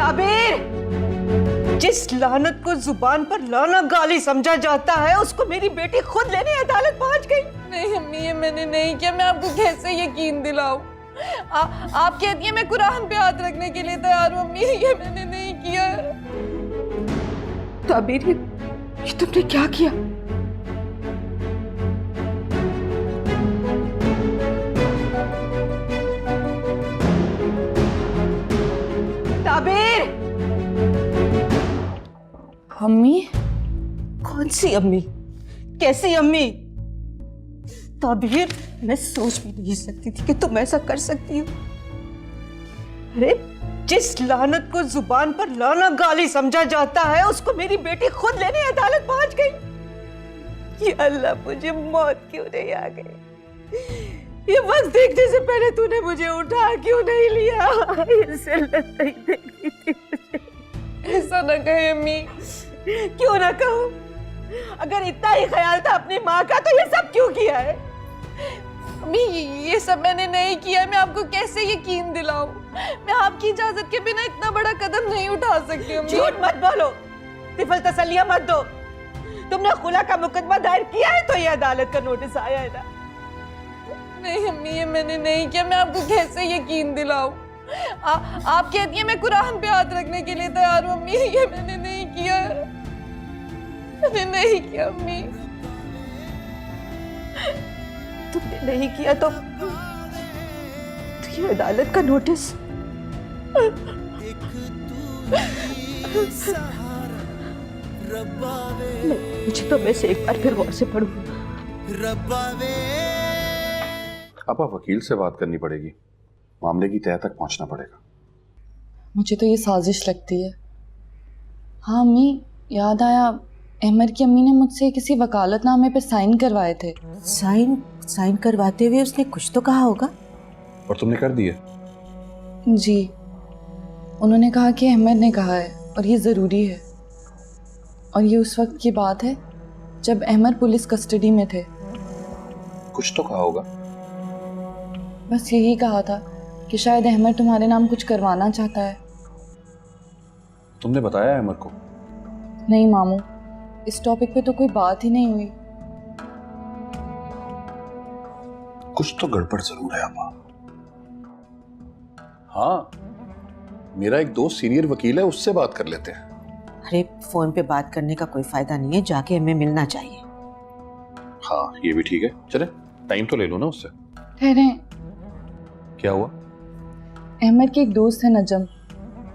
ताबीर, जिस लानत को जुबान पर लाना गाली समझा जाता है उसको मेरी बेटी खुद लेने अदालत पहुंच गई। नहीं अम्मी, ये मैंने नहीं किया। मैं आपको कैसे यकीन दिलाऊं? आप कहती हैं मैं कुरान पे हाथ रखने के लिए तैयार हूं। अम्मी ये मैंने नहीं किया। ताबीर, ये तुमने क्या किया? ताबीर! अम्मी? कौन सी अम्मी? कैसी अम्मी? ताबीर, मैं सोच भी नहीं सकती थी कि तुम ऐसा कर सकती हो। अरे, जिस लानत को जुबान पर लाना गाली समझा जाता है उसको मेरी बेटी खुद लेने अदालत पहुंच गई। ये अल्लाह, मुझे मौत क्यों नहीं आ गई? ये वक्त देखने से पहले तूने मुझे उठा क्यों नहीं लिया? ये जिल्लत नहीं देखनी थी मुझे। ऐसा न कहे अम्मी। क्यों ना कहूं? अगर इतना ही ख्याल था अपनी माँ का तो ये सब क्यों किया है? अम्मी ये सब मैंने नहीं किया। मैं आपको कैसे यकीन दिलाऊं? मैं आपकी इजाजत के बिना इतना बड़ा कदम नहीं उठा सकती अम्मी। झूठ मत बोलो, तिफल तसल्लियां मत दो। तुमने खुला का मुकदमा दायर किया है तो ये अदालत का नोटिस आया है ना? नहीं अम्मी, ये मैंने नहीं किया। मैं आपको कैसे यकीन दिलाऊं? आप कहती हैं मैं कुरान पे हाथ रखने के लिए तैयार हूं। अम्मी ये मैंने नहीं किया। मैंने नहीं किया अम्मी। तुमने नहीं किया तो ये अदालत का नोटिस। मुझे तो वैसे एक बार फिर गौर से पढ़ूंगा। अब वकील से बात करनी पड़ेगी, मामले की तह तक पहुंचना पड़ेगा। मुझे तो ये साजिश लगती है। हाँ अम्मी, याद आया, अहमद की अम्मी ने मुझसे किसी वकालतनामे पे साइन करवाए थे। साइन करवाते हुए उसने कुछ तो कहा होगा। और तुमने कर दिए? जी, उन्होंने कहा कि अहमद ने कहा है और ये ज़रूरी है। और ये उस वक्त की बात है जब अहमद पुलिस कस्टडी में थे। कुछ तो कहा होगा। बस यही कहा था कि शायद अहमद तुम्हारे नाम कुछ करवाना चाहता है। तुमने बताया अहमद को? नहीं मामू, इस टॉपिक पे तो कोई बात ही नहीं हुई। कुछ तो गड़बड़ जरूर है अम्मा। हाँ, मेरा एक दोस्त सीनियर वकील है, उससे बात कर लेते हैं। अरे, फोन पे बात करने का कोई फायदा नहीं है, जाके हमें मिलना चाहिए। हाँ, ये भी ठीक है। चले, टाइम तो ले लो ना उससे। ठहरे, क्या हुआ? अहमद के एक दोस्त है नजम,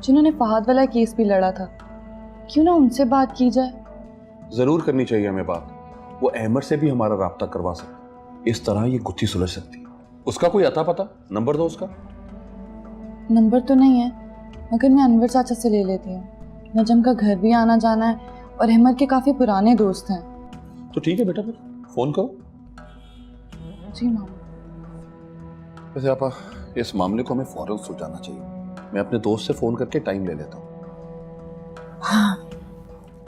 जिन्होंने फहद वाला केस भी लड़ा था। क्यों ना उनसे बात की जाए? जरूर करनी चाहिए हमें बात। वो अहमद से भी हमारा राब्ता करवा सकते, इस तरह ये गुत्थी सुलझ सकती। उसका कोई अता पता, नंबर दो उसका। नंबर तो नहीं है, मगर मैं अनवर चाचा से ले लेती हूँ। नजम का घर भी आना जाना है और अहमद के काफ़ी पुराने दोस्त हैं। तो ठीक है बेटा, फिर फोन करो। जी मामा। वैसे आपा, इस मामले को हमें फौरन सुलझाना चाहिए। मैं अपने दोस्त से फोन करके टाइम ले लेता हूँ। हाँ,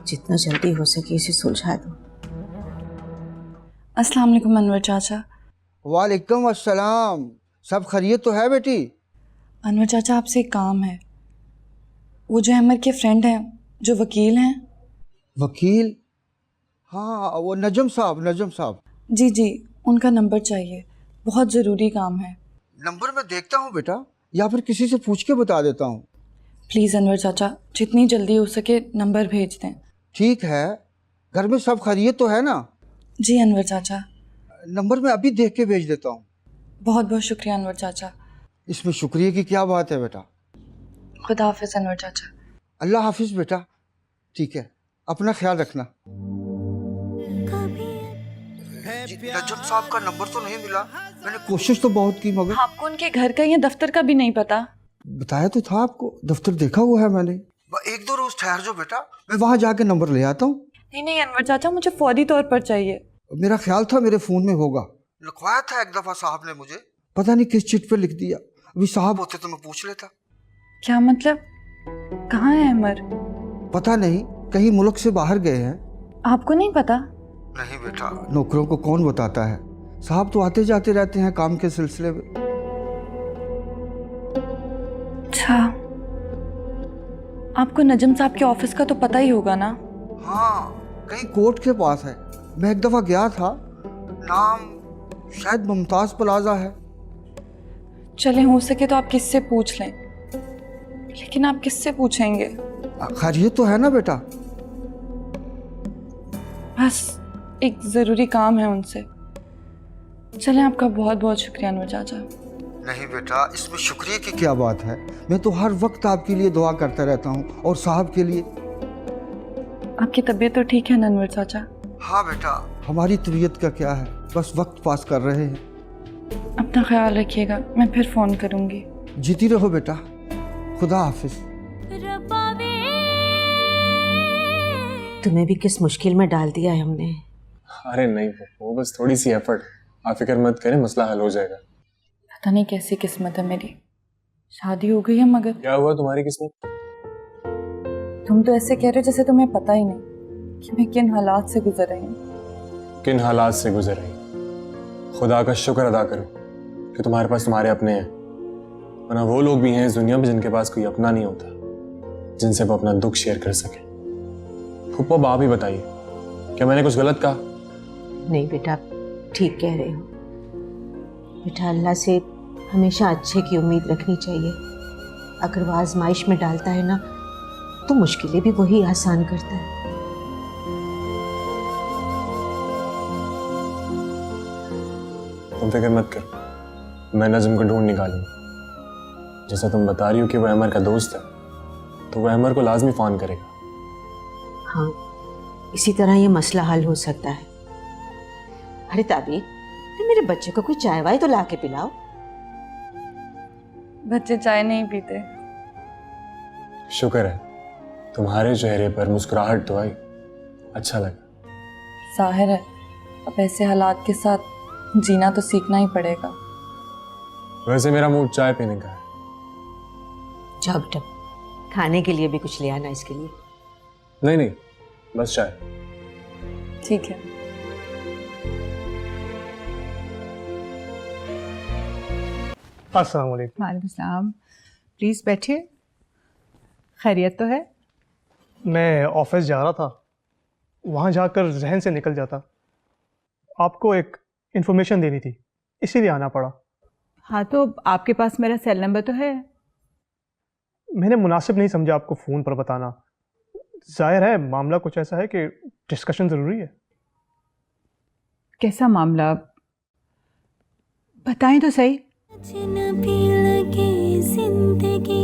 जितना जल्दी हो सके इसे सुलझा दो। अस्सलाम वालेकुम अनवर चाचा। वालेकुम अस्सलाम। सब खैरियत तो है बेटी? अनवर चाचा, आपसे एक काम है। वो जो अहमद के फ्रेंड हैं, जो वकील हैं। वकील? हाँ, वो नजम साहब। जी जी, उनका नंबर चाहिए, बहुत ज़रूरी काम है। नंबर मैं देखता हूँ बेटा, या फिर किसी से पूछ के बता देता हूँ। प्लीज़ अनवर चाचा, जितनी जल्दी हो सके नंबर भेज दें। ठीक है। घर में सब खैरियत तो है ना? जी अनवर चाचा। नंबर मैं अभी देख के भेज देता हूँ। बहुत बहुत शुक्रिया अनवर चाचा। इसमें शुक्रिया की क्या बात है बेटा। खुदा हाफिज़ अनवर चाचा। अल्लाह हाफिज बेटा। ठीक है, अपना ख्याल रखना। नजम साहब का नंबर तो नहीं मिला। मैंने कोशिश तो बहुत की, मगर आपको उनके घर का या दफ्तर का भी नहीं पता? बताया तो था आपको, दफ्तर देखा हुआ है मैंने। एक दो रोज ठहर जाओ बेटा, मैं वहां जाके नंबर ले आता हूँ। नहीं नहीं अनवर चाचा, मुझे फौरी तौर पर चाहिए। मेरा ख्याल था मेरे फोन में होगा, लिखवाया था एक दफा साहब ने मुझे, पता नहीं किस चिट पे लिख दिया। अभी साहब होते तो मैं पूछ लेता। क्या मतलब? कहाँ है अहमद? पता नहीं, कहीं मुल्क से बाहर गए हैं। आपको नहीं पता? नहीं बेटा, नौकरों को कौन बताता है। साहब तो आते जाते रहते हैं काम के सिलसिले में। अच्छा, आपको नजम साहब के ऑफिस का तो पता ही होगा ना? हाँ, कहीं कोर्ट के पास है। मैं एक दफ़ा गया था, नाम शायद मुमताज़ प्लाजा है। चले, हो सके तो आप किससे पूछ लें, लेकिन आप किससे पूछेंगे? खैरियत तो है ना बेटा? बस एक ज़रूरी काम है उनसे। चलें, आपका बहुत बहुत शुक्रिया अनवर चाचा। नहीं बेटा, इसमें शुक्रिया की क्या बात है? मैं तो हर वक्त आपके लिए दुआ करता रहता हूँ और साहब के लिए। आपकी तबीयत तो ठीक है ना अनवर चाचा? हाँ बेटा, हमारी तबीयत का क्या है, बस वक्त पास कर रहे हैं। अपना ख्याल रखिएगा, मैं फिर फ़ोन करूँगी। जीती रहो बेटा, खुदा हाफिज। तुम्हें भी किस मुश्किल में डाल दिया है हमने। अरे नहीं वो बस थोड़ी सी एफर्ट, आप फिक्र मत करें, मसला हल हो जाएगा। पता नहीं कैसी किस्मत है मेरी, शादी हो गई है मगर। क्या हुआ तुम्हारी किस्मत? तुम तो ऐसे कह रहे हो जैसे तुम्हें पता ही नहीं कि मैं किन हालात से गुजर रही हूँ। किन हालात से गुजर रही? खुदा का शुक्र अदा करो कि तुम्हारे पास तुम्हारे अपने हैं, वरना वो लोग भी हैं इस दुनिया में जिनके पास कोई अपना नहीं होता, जिनसे वो अपना दुख शेयर कर सके। फुप्पो, आप ही बताइए, क्या मैंने कुछ गलत कहा? नहीं बेटा, ठीक कह रहे हो। बेटा, अल्लाह से हमेशा अच्छे की उम्मीद रखनी चाहिए। अगर वो आजमाइश में डालता है ना, तो मुश्किलें भी वही आसान करता है। तुम फिक्र मत करो, मैं नज़म को ढूंढ निकालूंगा। जैसा तुम बता रही हो कि वो अमर का दोस्त है, तो वो अमर को लाजमी फ़ोन करेगा। हाँ, इसी तरह ये मसला हल हो सकता है। अरे ताबीर, मेरे बच्चे को कोई चाय वाय तो ला के पिलाओ। बच्चे चाय नहीं पीते। शुक्र है तुम्हारे चेहरे पर मुस्कुराहट तो आई, अच्छा लगा। जाहिर है अब ऐसे हालात के साथ जीना तो सीखना ही पड़ेगा। वैसे मेरा मूड चाय पीने का है। जाओ बेटा, खाने के लिए भी कुछ ले आना इसके लिए। नहीं नहीं, बस चाय। ठीक है। अस्सलाम वालेकुम। वालेकुम सलाम। प्लीज़ बैठिए। खैरियत तो है? मैं ऑफिस जा रहा था, वहाँ जाकर जहन से निकल जाता। आपको एक इन्फॉर्मेशन देनी थी, इसीलिए आना पड़ा। हाँ, तो आपके पास मेरा सेल नंबर तो है। मैंने मुनासिब नहीं समझा आपको फ़ोन पर बताना। जाहिर है मामला कुछ ऐसा है कि डिस्कशन ज़रूरी है। कैसा मामला, बताएं तो सही। अजनबी लगे जिंदगी